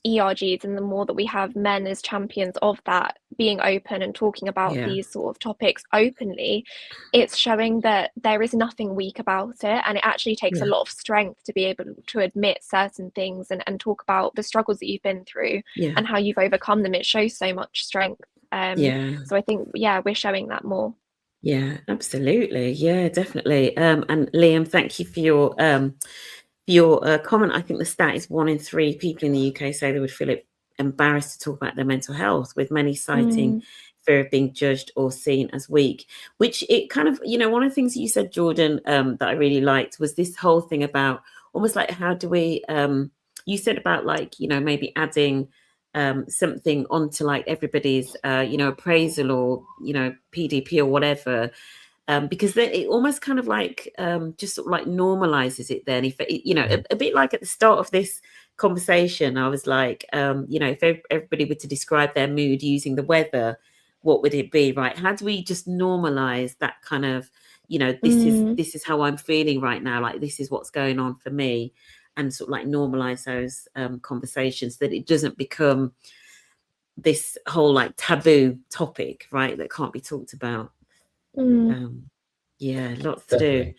ERGs and the more that we have men as champions of that, being open and talking about these sort of topics openly, it's showing that there is nothing weak about it, and it actually takes a lot of strength to be able to admit certain things and talk about the struggles that you've been through and how you've overcome them. It shows so much strength. So I think we're showing that more. Absolutely, definitely. And Liam, thank you for your comment. I think the stat is 1 in 3 people in the UK say they would feel embarrassed to talk about their mental health, with many citing fear of being judged or seen as weak, which it kind of, one of the things you said, Jordan, that I really liked was this whole thing about almost like, how do we, you said about like, maybe adding something onto like everybody's, appraisal or, PDP or whatever. Because then it almost kind of like just sort of like normalizes it then. If it, a bit like at the start of this conversation, I was like, if everybody were to describe their mood using the weather, what would it be, right? How do we just normalize that kind of, this is how I'm feeling right now, like this is what's going on for me, and sort of like normalize those conversations, that it doesn't become this whole like taboo topic, right, that can't be talked about. Lots to do.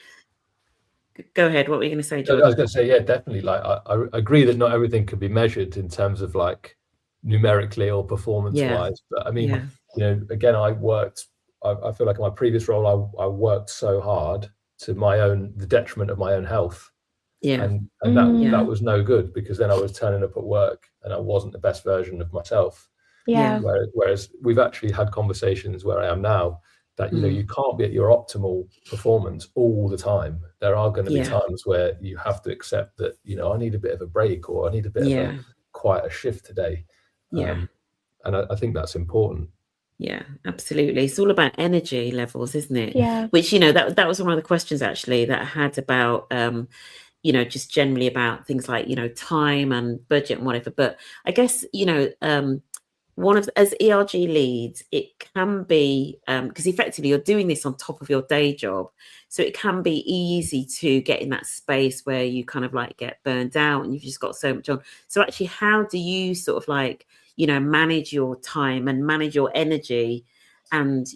Go ahead. What were you going to say, I George? was going to say, yeah, definitely. Like, I agree that not everything can be measured in terms of like numerically or performance wise. But I mean, again, I feel like in my previous role, I worked so hard to the detriment of my own health. And that was no good, because then I was turning up at work and I wasn't the best version of myself. Whereas we've actually had conversations where I am now that, you can't be at your optimal performance all the time. There are going to be times where you have to accept that, I need a bit of a break, or I need a bit of a quieter shift today. And I think that's important. Yeah, absolutely. It's all about energy levels, isn't it? Yeah. Which, that was one of the questions actually that I had about, just generally about things like, time and budget and whatever. But I guess, as ERG leads, it can be, because effectively you're doing this on top of your day job. So it can be easy to get in that space where you kind of like get burned out and you've just got so much on. So actually, how do you sort of like, manage your time and manage your energy? And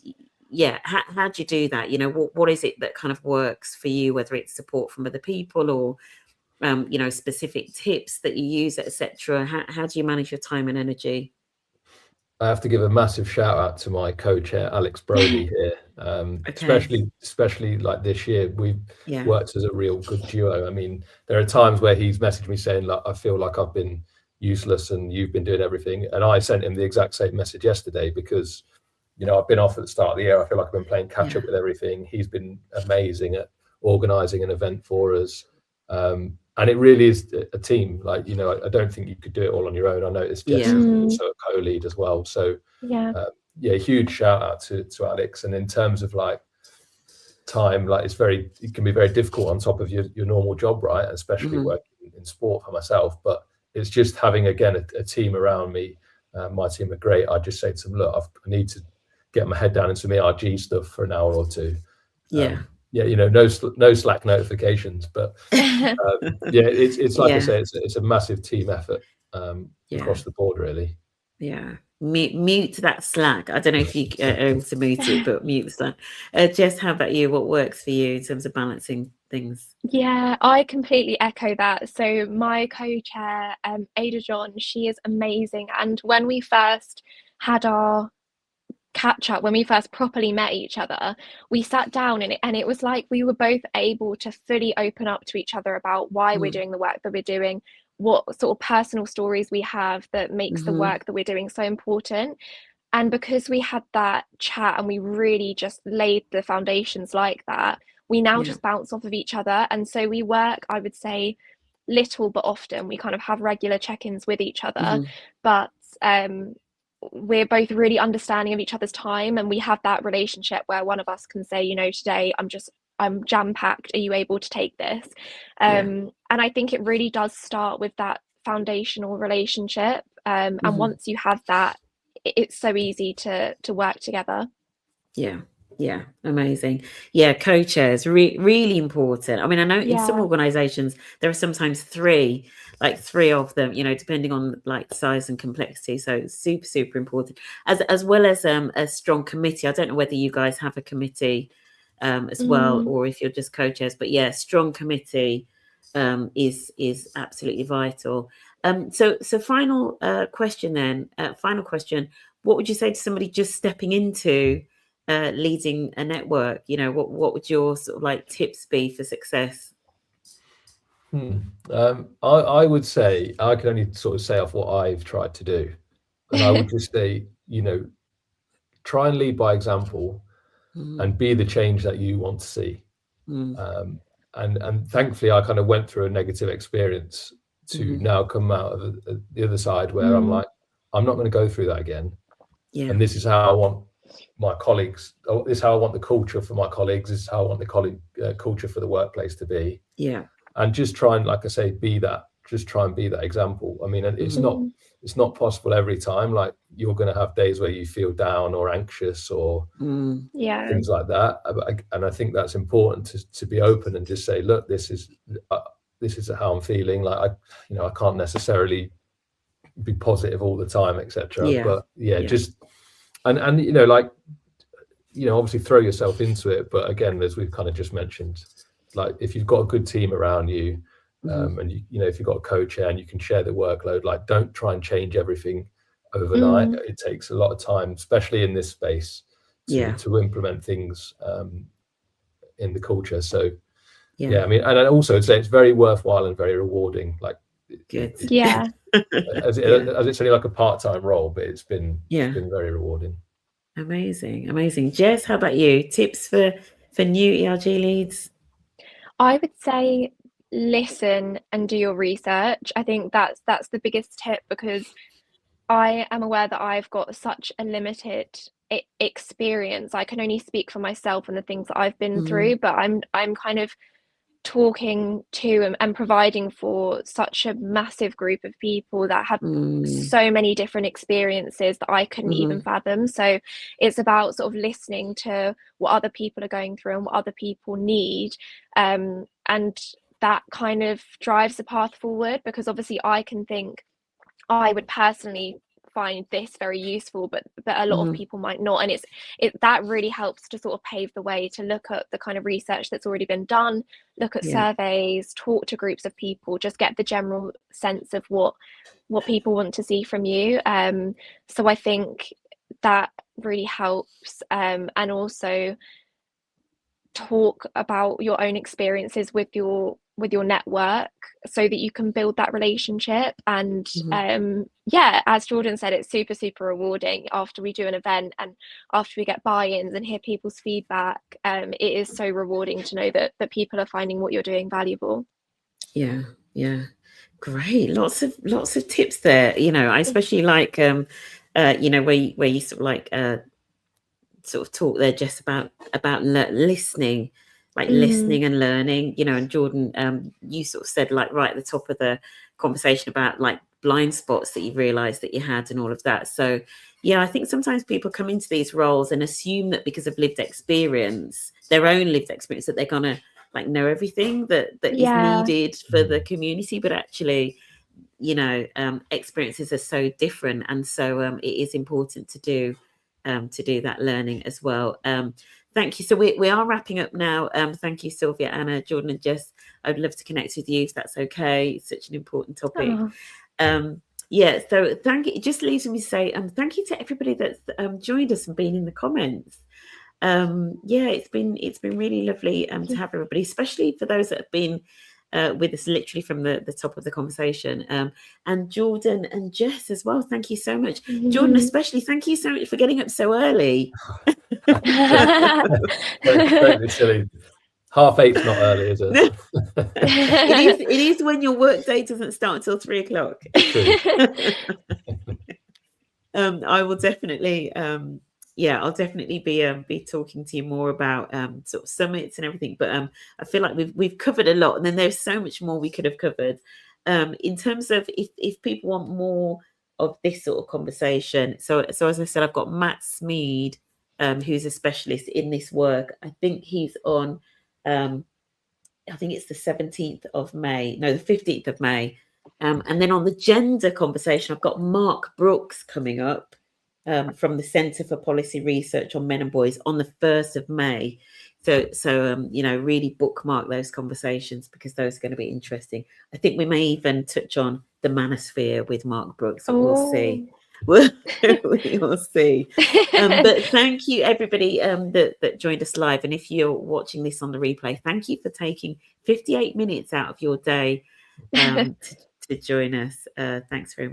how do you do that? What is it that kind of works for you, whether it's support from other people or, specific tips that you use, etc. How do you manage your time and energy? I have to give a massive shout out to my co-chair, Alex Brody here. Especially like this year, we've worked as a real good duo. I mean, there are times where he's messaged me saying, like, I feel like I've been useless and you've been doing everything. And I sent him the exact same message yesterday, because, I've been off at the start of the year. I feel like I've been playing catch up with everything. He's been amazing at organising an event for us. And it really is a team. Like, I don't think you could do it all on your own. I noticed Jess is also a co-lead as well. So huge shout out to Alex. And in terms of like time, like it can be very difficult on top of your normal job, right? Especially working in sport for myself. But it's just having, again, a team around me. My team are great. I just say to them, look, I need to get my head down in some ERG stuff for an hour or two. No Slack notifications, but it's like I say, it's a massive team effort across the board, really. Mute that Slack. I don't know if you are able to mute it, but mute the Slack. Jess, how about you? What works for you in terms of balancing things? Yeah, I completely echo that. So my co-chair, Ada John, she is amazing. And when we first had our catch up, when we first properly met each other, we sat down and it was like we were both able to fully open up to each other about why we're doing the work that we're doing, what sort of personal stories we have that makes the work that we're doing so important. And because we had that chat and we really just laid the foundations like that, we now just bounce off of each other. And so we work, I would say, little but often. We kind of have regular check-ins with each other, but we're both really understanding of each other's time, and we have that relationship where one of us can say, today I'm jam-packed, are you able to take this? And I think it really does start with that foundational relationship, and once you have that, it's so easy to work together. Amazing. Co-chairs really important. I mean, I know in some organizations there are sometimes three of them, depending on like size and complexity. So it's super important, as well as a strong committee. I don't know whether you guys have a committee as well, or if you're just co-chairs, but strong committee is absolutely vital. So final question then, what would you say to somebody just stepping into leading a network? What would your sort of like tips be for success? I would say, I can only sort of say off what I've tried to do, and I would just say, try and lead by example and be the change that you want to see. And thankfully I kind of went through a negative experience to now come out of the other side where I'm like, I'm not going to go through that again. And this is how I want my colleagues, this is how I want the culture for my colleagues, this is how I want the culture for the workplace to be. And just try and, like I say, be that example. I mean, it's not possible every time. Like, you're going to have days where you feel down or anxious or things like that. And I think that's important to be open and just say, look, this is how I'm feeling. Like, I can't necessarily be positive all the time, etc. But just and obviously throw yourself into it. But again, as we've kind of just mentioned, like if you've got a good team around you, and you know, if you've got a co-chair and you can share the workload, like don't try and change everything overnight. It takes a lot of time, especially in this space, to implement things in the culture. So I mean, and I also would say it's very worthwhile and very rewarding. Like, good. As it's only like a part-time role, but it's been very rewarding. Amazing. Jess, how about you? Tips for new ERG leads? I would say listen and do your research. I think that's the biggest tip, because I am aware that I've got such a limited experience. I can only speak for myself and the things that I've been through, but I'm kind of talking to and providing for such a massive group of people that have so many different experiences that I couldn't even fathom. So it's about sort of listening to what other people are going through and what other people need, and that kind of drives the path forward, because obviously I can think I would personally find this very useful, but a lot of people might not, and that really helps to sort of pave the way to look at the kind of research that's already been done, look at surveys, talk to groups of people, just get the general sense of what people want to see from you. So I think that really helps, and also talk about your own experiences with your network, so that you can build that relationship. And as Jordan said, it's super rewarding after we do an event and after we get buy-ins and hear people's feedback. It is so rewarding to know that people are finding what you're doing valuable. Great. Lots of tips there. You know, I especially like you know, where you sort of like sort of talk there just about listening, like listening and learning, you know. And Jordan, you sort of said like right at the top of the conversation about like blind spots that you realized that you had and all of that. So I think sometimes people come into these roles and assume that because of lived experience, their own lived experience, that they're gonna like know everything that is needed for the community. But actually, you know, experiences are so different, and so it is important to do that learning as well. Thank you. So we are wrapping up now. Thank you, Sylvia, Anna, Jordan, and Jess. I'd love to connect with you if that's okay. It's such an important topic. So thank you. It just leaves me to say thank you to everybody that's joined us and been in the comments. It's been really lovely to have everybody, especially for those that have been with us literally from the top of the conversation, and Jordan and Jess as well. Thank you so much. Jordan especially, thank you so much for getting up so early. Don't be silly. 8:30's not early, is it? It is when your work day doesn't start until 3 o'clock. I will definitely I'll definitely be talking to you more about sort of summits and everything. But I feel like we've covered a lot, and then there's so much more we could have covered. In terms of if people want more of this sort of conversation, so as I said, I've got Matt Smead, who's a specialist in this work. I think he's on I think it's the 17th of May, no, the 15th of May. And then on the gender conversation, I've got Mark Brooks coming up from the Centre for Policy Research on Men and Boys on the 1st of May. So you know, really bookmark those conversations, because those are going to be interesting. I think we may even touch on the manosphere with Mark Brooks. We'll see. We will see. But thank you everybody that joined us live, and if you're watching this on the replay, thank you for taking 58 minutes out of your day to join us. Thanks very much.